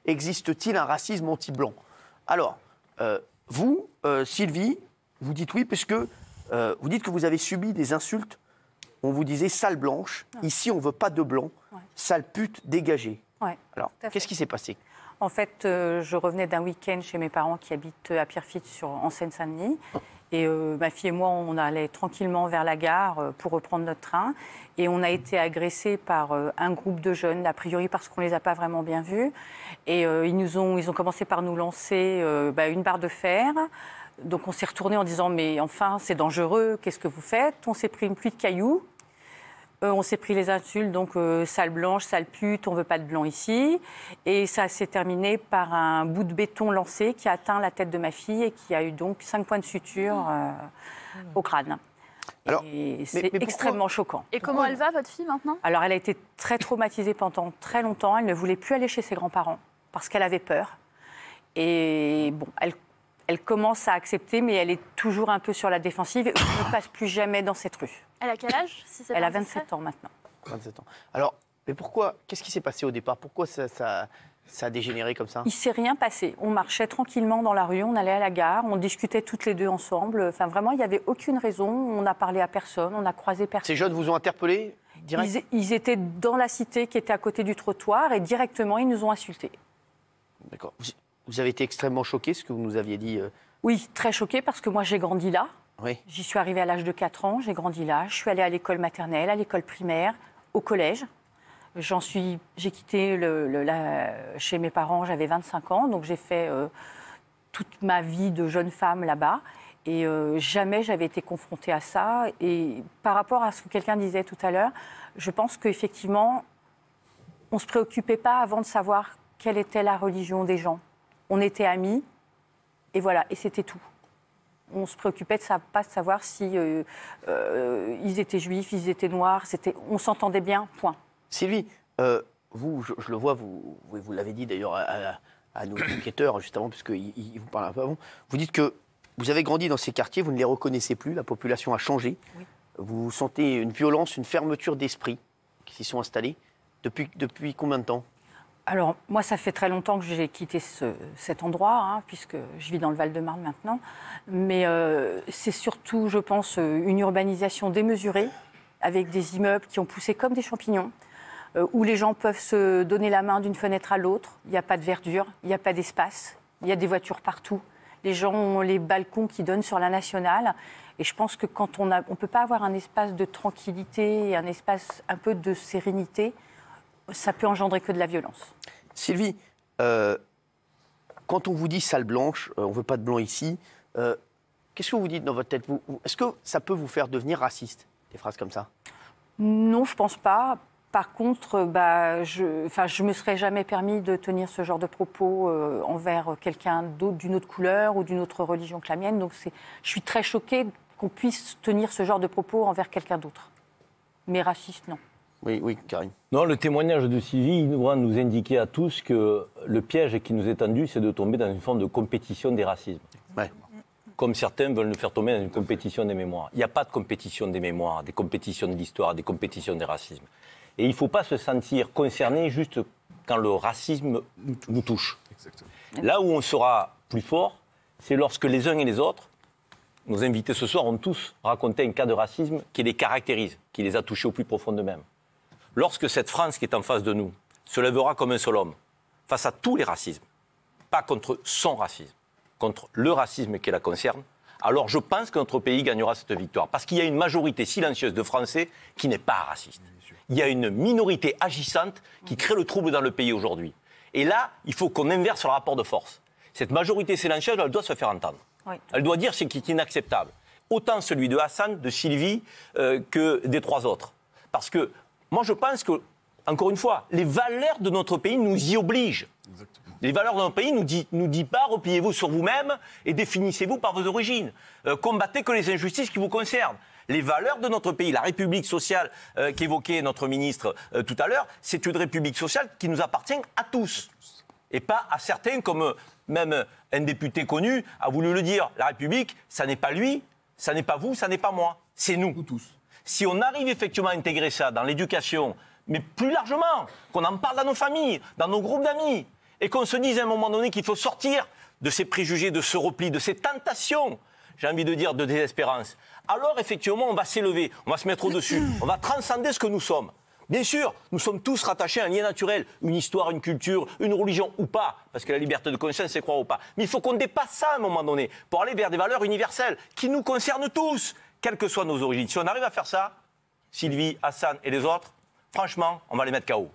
existe-t-il un racisme anti-blanc? Alors, vous, Sylvie, vous dites oui, puisque vous dites que vous avez subi des insultes. On vous disait sale blanche, ici on ne veut pas de blanc, sale pute, dégagée. Ouais, alors, qu'est-ce qui s'est passé? En fait, je revenais d'un week-end chez mes parents qui habitent à Pierrefitte en Seine-Saint-Denis. Et ma fille et moi, on allait tranquillement vers la gare pour reprendre notre train. Et on a été agressés par un groupe de jeunes, a priori parce qu'on ne les a pas vraiment bien vus. Et ils ont commencé par nous lancer une barre de fer. Donc on s'est retourné en disant « mais enfin, c'est dangereux, qu'est-ce que vous faites ?» On s'est pris une pluie de cailloux. On s'est pris les insultes, donc sale blanche, sale pute, on ne veut pas de blanc ici. Et ça s'est terminé par un bout de béton lancé qui a atteint la tête de ma fille et qui a eu donc 5 points de suture au crâne. Alors, et c'est extrêmement choquant. Et comment elle va, votre fille, maintenant? Alors, elle a été très traumatisée pendant très longtemps. Elle ne voulait plus aller chez ses grands-parents parce qu'elle avait peur. Et bon, elle commence à accepter, mais elle est toujours un peu sur la défensive. Elle ne passe plus jamais dans cette rue. Elle a quel âge, si c'est Elle a 27 ans maintenant. 27 ans. Alors, mais pourquoi? Qu'est-ce qui s'est passé au départ? Pourquoi ça a dégénéré comme ça? Il ne s'est rien passé. On marchait tranquillement dans la rue, on allait à la gare, on discutait toutes les deux ensemble. Enfin, vraiment, il n'y avait aucune raison. On n'a parlé à personne, on n'a croisé personne. Ces jeunes vous ont interpellé direct? Ils étaient dans la cité qui était à côté du trottoir et directement, ils nous ont insultés. D'accord. Vous avez été extrêmement choqués, ce que vous nous aviez dit Oui, très choquée parce que moi, j'ai grandi là. Oui. J'y suis arrivée à l'âge de 4 ans, j'ai grandi là. Je suis allée à l'école maternelle, à l'école primaire, au collège. J'ai quitté chez mes parents, j'avais 25 ans, donc j'ai fait toute ma vie de jeune femme là-bas. Et jamais j'avais été confrontée à ça. Et par rapport à ce que quelqu'un disait tout à l'heure, je pense qu'effectivement, on ne se préoccupait pas avant de savoir quelle était la religion des gens. On était amis, et voilà, et c'était tout. On se préoccupait pas de savoir si ils étaient juifs, ils étaient noirs, on s'entendait bien, point. Sylvie, vous, je le vois, vous l'avez dit d'ailleurs à nos enquêteurs, juste avant, puisqu'ils vous parlent un peu avant, vous dites que vous avez grandi dans ces quartiers, vous ne les reconnaissez plus, la population a changé. Oui. Vous sentez une violence, une fermeture d'esprit qui s'y sont installées. Depuis combien de temps? Alors, moi, ça fait très longtemps que j'ai quitté cet endroit, puisque je vis dans le Val-de-Marne maintenant. Mais c'est surtout, je pense, une urbanisation démesurée, avec des immeubles qui ont poussé comme des champignons, où les gens peuvent se donner la main d'une fenêtre à l'autre. Il n'y a pas de verdure, il n'y a pas d'espace, il y a des voitures partout. Les gens ont les balcons qui donnent sur la nationale. Et je pense que quand on ne peut pas avoir un espace de tranquillité et un espace un peu de sérénité, ça peut engendrer que de la violence. Sylvie, quand on vous dit sale blanche, on ne veut pas de blanc ici, qu'est-ce que vous dites dans votre tête? Est-ce que ça peut vous faire devenir raciste, des phrases comme ça? Non, je ne pense pas. Par contre, je ne me serais jamais permis de tenir ce genre de propos envers quelqu'un d'autre, d'une autre couleur ou d'une autre religion que la mienne. Donc je suis très choquée qu'on puisse tenir ce genre de propos envers quelqu'un d'autre. Mais raciste, non. Oui, Karine. Non, le témoignage de Sylvie doit nous indiquer à tous que le piège qui nous est tendu, c'est de tomber dans une forme de compétition des racismes. Ouais. Comme certains veulent nous faire tomber dans une compétition des mémoires. Il n'y a pas de compétition des mémoires, des compétitions de l'histoire, des compétitions des racismes. Et il ne faut pas se sentir concerné juste quand le racisme nous touche. Exactement. Là où on sera plus fort, c'est lorsque les uns et les autres, nos invités ce soir ont tous raconté un cas de racisme qui les caractérise, qui les a touchés au plus profond d'eux-mêmes. Lorsque cette France qui est en face de nous se lèvera comme un seul homme face à tous les racismes, pas contre son racisme, contre le racisme qui la concerne, alors je pense que notre pays gagnera cette victoire. Parce qu'il y a une majorité silencieuse de Français qui n'est pas raciste. Il y a une minorité agissante qui crée le trouble dans le pays aujourd'hui. Et là, il faut qu'on inverse le rapport de force. Cette majorité silencieuse, elle doit se faire entendre. Oui. Elle doit dire ce qui est inacceptable. Autant celui de Hassan, de Sylvie, que des 3 autres. Parce que moi, je pense que, encore une fois, les valeurs de notre pays nous y obligent. Exactement. Les valeurs de notre pays nous disent pas repliez-vous sur vous-même et définissez-vous par vos origines. Combattez que les injustices qui vous concernent. Les valeurs de notre pays, la République sociale qu'évoquait notre ministre tout à l'heure, c'est une République sociale qui nous appartient à tous. Et pas à certains, comme même un député connu a voulu le dire. La République, ça n'est pas lui, ça n'est pas vous, ça n'est pas moi. C'est nous tous. Si on arrive effectivement à intégrer ça dans l'éducation, mais plus largement, qu'on en parle dans nos familles, dans nos groupes d'amis, et qu'on se dise à un moment donné qu'il faut sortir de ces préjugés, de ce repli, de ces tentations, j'ai envie de dire, de désespérance, alors effectivement, on va s'élever, on va se mettre au-dessus, on va transcender ce que nous sommes. Bien sûr, nous sommes tous rattachés à un lien naturel, une histoire, une culture, une religion ou pas, parce que la liberté de conscience, c'est croire ou pas. Mais il faut qu'on dépasse ça à un moment donné, pour aller vers des valeurs universelles qui nous concernent tous, quelles que soient nos origines. Si on arrive à faire ça, Sylvie, Hassan et les autres, franchement, on va les mettre KO.